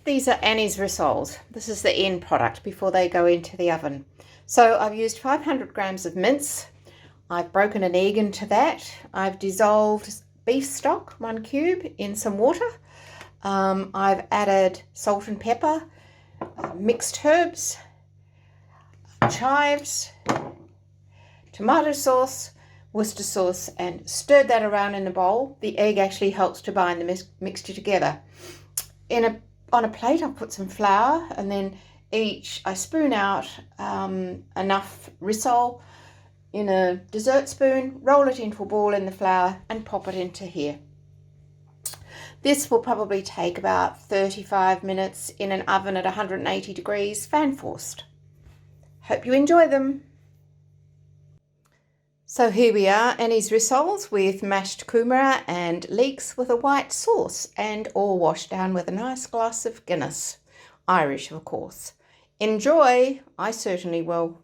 These are Annie's Rissoles. This is the end product before they go into the oven. So I've used 500 grams of mince. I've broken an egg into that. I've dissolved beef stock, 1 cube, in some water. I've added salt and pepper, mixed herbs, chives, tomato sauce, Worcester sauce, and stirred that around in a bowl. The egg actually helps to bind the mixture together. On a plate, I'll put some flour, and then I spoon out enough rissole in a dessert spoon, roll it into a ball in the flour, and pop it into here. This will probably take about 35 minutes in an oven at 180 degrees, fan forced. Hope you enjoy them. So here we are, Annie's Rissoles with mashed kumara and leeks with a white sauce, and all washed down with a nice glass of Guinness. Irish, of course. Enjoy! I certainly will.